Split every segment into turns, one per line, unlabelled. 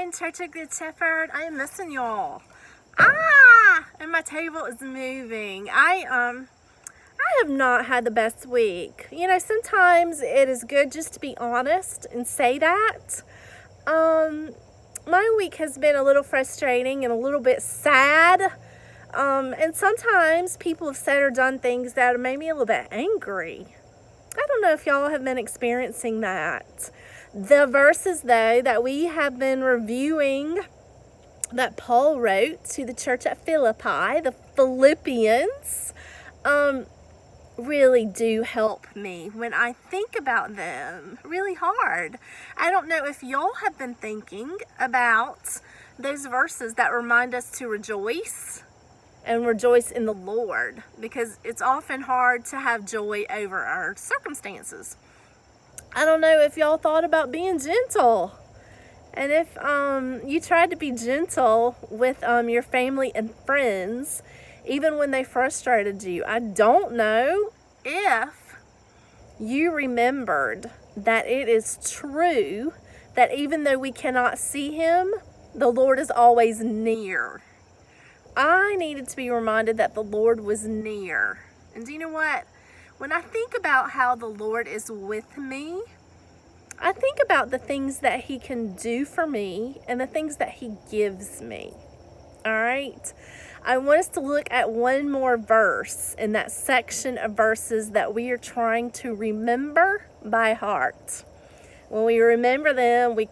morning, Church of Good Shepherd. I am missing y'all. And my table is moving. I have not had the best week. You know, sometimes it is good just to be honest and say that. My week has been a little frustrating and a little bit sad. And sometimes people have said or done things that have made me a little bit angry. I don't know if y'all have been experiencing that. The verses, though, that we have been reviewing that Paul wrote to the church at Philippi, the Philippians, really do help me when I think about them really hard. I don't know if y'all have been thinking about those verses that remind us to rejoice and rejoice in the Lord, because it's often hard to have joy over our circumstances. I don't know if y'all thought about being gentle, and if you tried to be gentle with your family and friends, even when they frustrated you. I don't know if you remembered that it is true that even though we cannot see him, the Lord is always near. I needed to be reminded that the Lord was near. And do you know what? When I think about how the Lord is with me, I think about the things that he can do for me and the things that he gives me. All right? I want us to look at one more verse in that section of verses that we are trying to remember by heart. When we remember them, we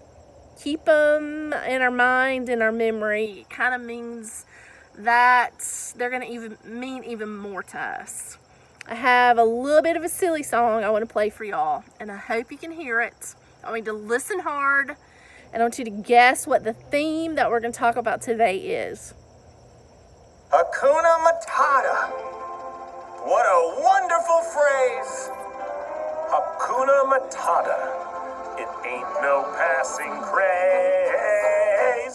keep them in our mind, in our memory. It kind of means that they're going to mean even more to us. I have a little bit of a silly song I want to play for y'all, and I hope you can hear it. I want you to listen hard, and I want you to guess what the theme that we're going to talk about today is.
Hakuna Matata. What a wonderful phrase. Hakuna Matata. It ain't no passing craze.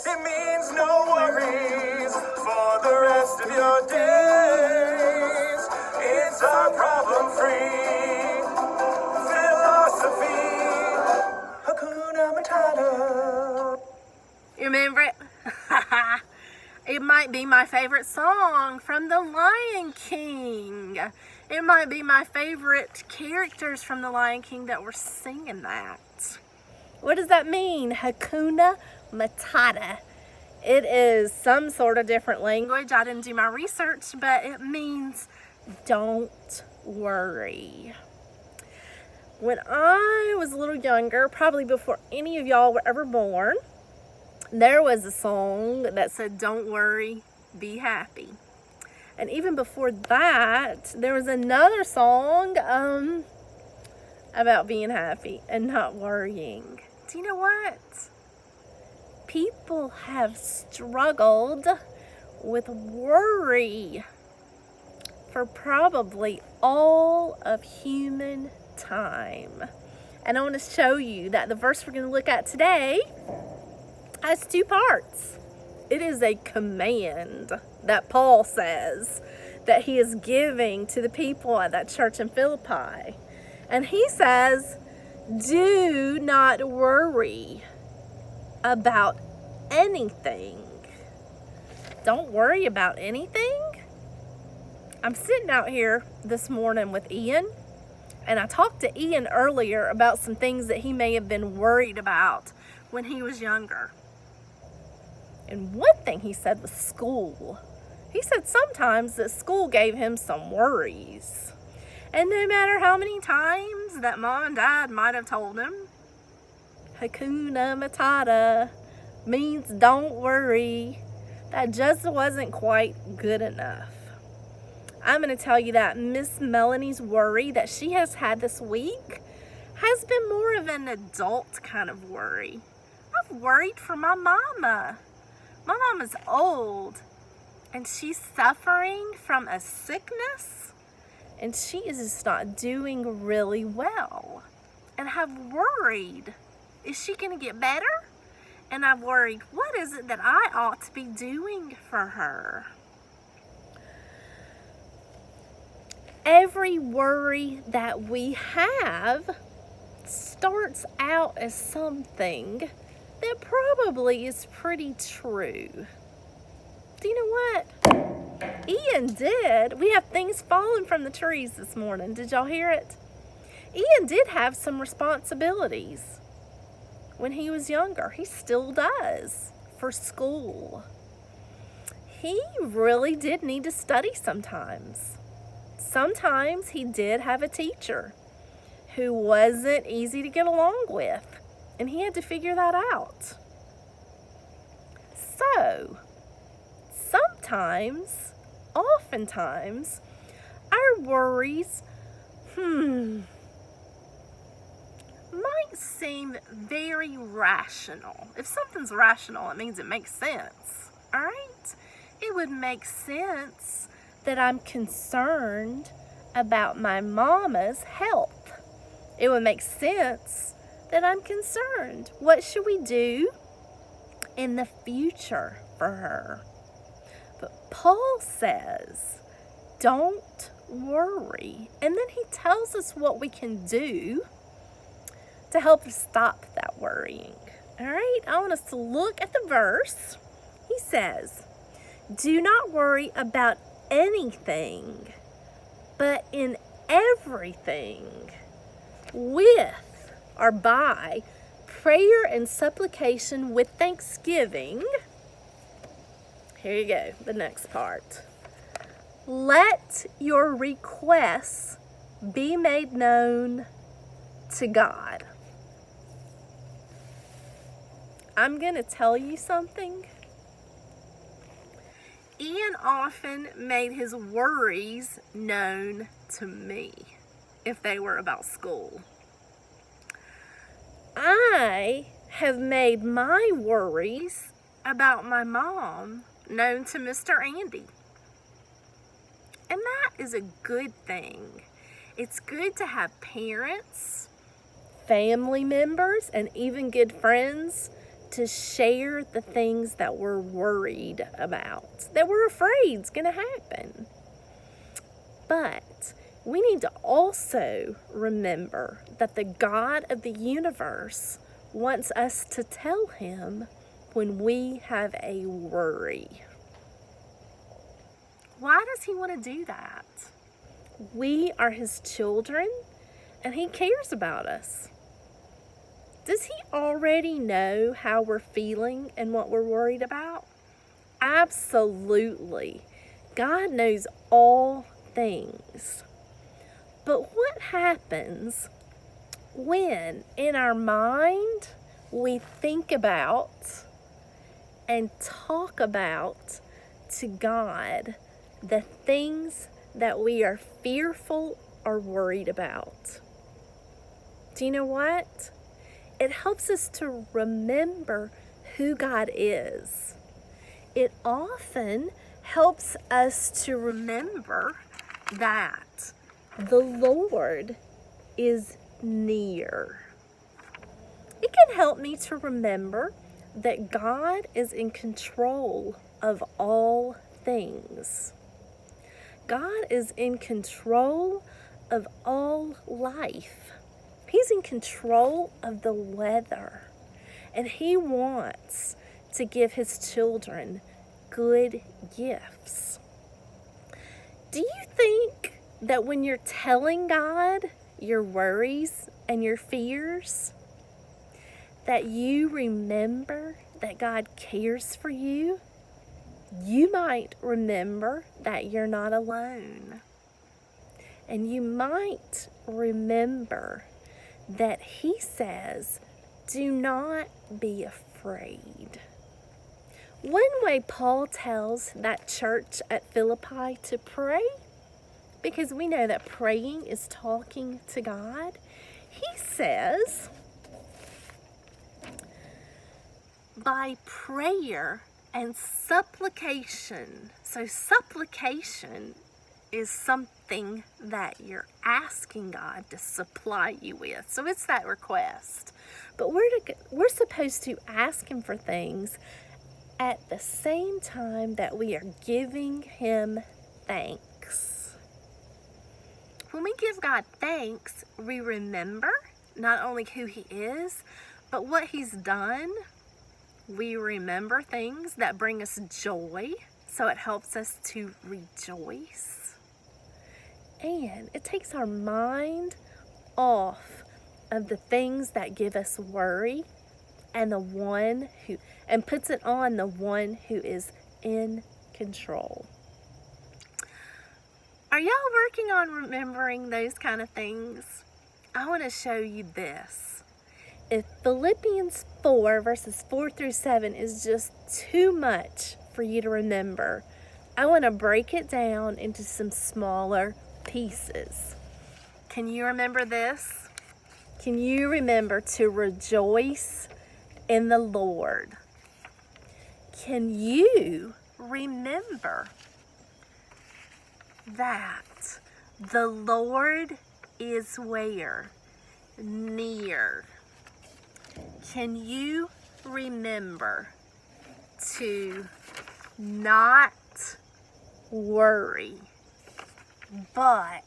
It means no worries for the rest of your days. It's our problem-free philosophy. Hakuna Matata.
You remember it? It might be my favorite song from The Lion King. It might be my favorite characters from The Lion King that were singing that. What does that mean? Hakuna Matata. It is some sort of different language. I didn't do my research, but it means don't worry. When I was a little younger, probably before any of y'all were ever born, there was a song that said, "Don't worry, be happy." And even before that, there was another song about being happy and not worrying. Do you know what? People have struggled with worry for probably all of human time. And I want to show you that the verse we're going to look at today has two parts. It is a command that Paul says that he is giving to the people at that church in Philippi. And he says, do not worry about anything. Don't worry about anything? I'm sitting out here this morning with Ian, and I talked to Ian earlier about some things that he may have been worried about when he was younger. And one thing he said was school. He said sometimes that school gave him some worries. And no matter how many times that mom and dad might have told him, Hakuna Matata means don't worry, that just wasn't quite good enough. I'm going to tell you that Miss Melanie's worry that she has had this week has been more of an adult kind of worry. I've worried for my mama. My mom is old, and she's suffering from a sickness, and she is just not doing really well. And I've worried, is she going to get better? And I've worried, what is it that I ought to be doing for her? Every worry that we have starts out as something that probably is pretty true. Do you know what? Ian did. We have things falling from the trees this morning. Did y'all hear it? Ian did have some responsibilities when he was younger. He still does for school. He really did need to study sometimes. Sometimes he did have a teacher who wasn't easy to get along with, and he had to figure that out. So, oftentimes, our worries, might seem very rational. If something's rational, it means it makes sense, all right? It would make sense that I'm concerned about my mama's health. It would make sense that I'm concerned. What should we do in the future for her? But Paul says, don't worry. And then he tells us what we can do to help us stop that worrying. All right, I want us to look at the verse. He says, do not worry about anything, but in everything, with or by prayer and supplication with thanksgiving. Here you go, the next part. Let your requests be made known to God. I'm going to tell you something. Ian often made his worries known to me if they were about school. I have made my worries about my mom known to Mr. Andy. And that is a good thing. It's good to have parents, family members, and even good friends to share the things that we're worried about, that we're afraid is going to happen. But we need to also remember that the God of the universe wants us to tell him when we have a worry. Why does he want to do that? We are his children, and he cares about us. Does he already know how we're feeling and what we're worried about? Absolutely. God knows all things. But what happens when in our mind we think about and talk about to God the things that we are fearful or worried about? Do you know what? It helps us to remember who God is. It often helps us to remember that the Lord is near. It can help me to remember that God is in control of all things. God is in control of all life. He's in control of the weather, and he wants to give his children good gifts. Do you think that when you're telling God your worries and your fears, that you remember that God cares for you? You might remember that you're not alone. And you might remember that he says, do not be afraid. One way Paul tells that church at Philippi to pray, because we know that praying is talking to God, he says, by prayer and supplication. So supplication is something that you're asking God to supply you with. So it's that request. But we're supposed to ask him for things at the same time that we are giving him thanks. When we give God thanks, we remember not only who he is, but what he's done We remember things that bring us joy, so it helps us to rejoice. And it takes our mind off of the things that give us worry and puts it on the one who is in control. Are y'all working on remembering those kind of things? I want to show you this. If Philippians 4 verses 4 through 7 is just too much for you to remember, I want to break it down into some smaller pieces. Can you remember this? Can you remember to rejoice in the Lord? Can you remember that the Lord is where? Near. Can you remember to not worry, but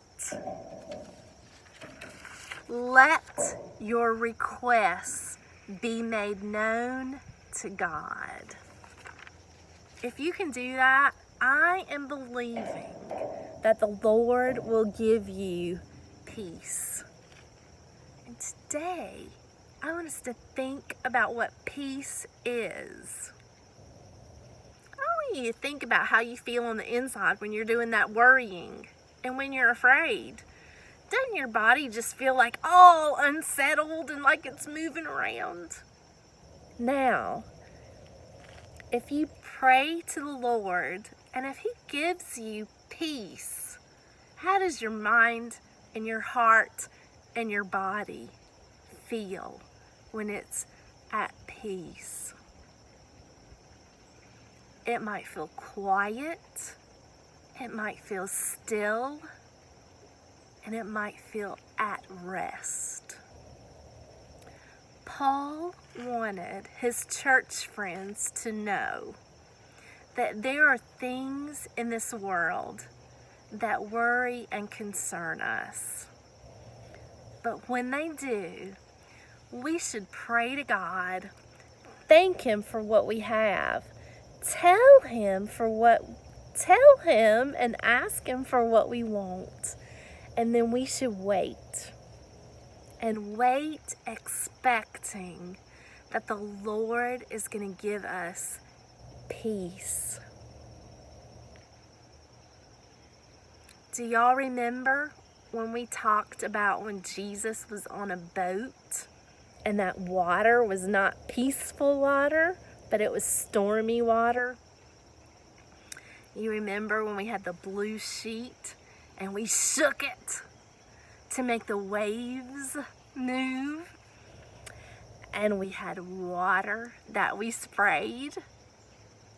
let your requests be made known to God? If you can do that, I am believing that the Lord will give you peace. And today, I want us to think about what peace is. I want you to think about how you feel on the inside when you're doing that worrying and when you're afraid. Doesn't your body just feel like all unsettled and like it's moving around? Now, if you pray to the Lord and if He gives you peace, how does your mind and your heart and your body feel when it's at peace? It might feel quiet, it might feel still, and it might feel at rest. Paul wanted his church friends to know that there are things in this world that worry and concern us. But when they do, we should pray to God, thank Him for what we have, tell Him and ask Him for what we want. And then we should wait. And wait expecting that the Lord is going to give us peace. Do y'all remember when we talked about when Jesus was on a boat and that water was not peaceful water, but it was stormy water? You remember when we had the blue sheet and we shook it to make the waves move? And we had water that we sprayed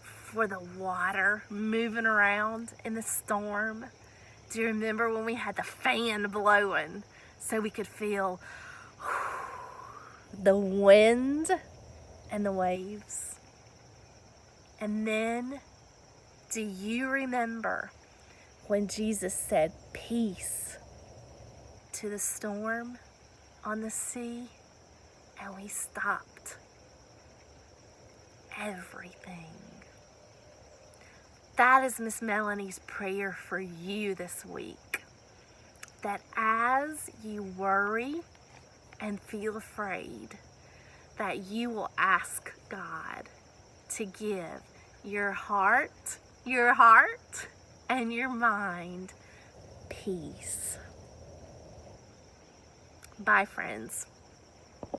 for the water moving around in the storm. Do you remember when we had the fan blowing so we could feel the wind and the waves? And then, do you remember when Jesus said peace to the storm on the sea and we stopped everything? That is Miss Melanie's prayer for you this week. That as you worry and feel afraid, that you will ask God to give your heart and your mind peace. Bye, friends.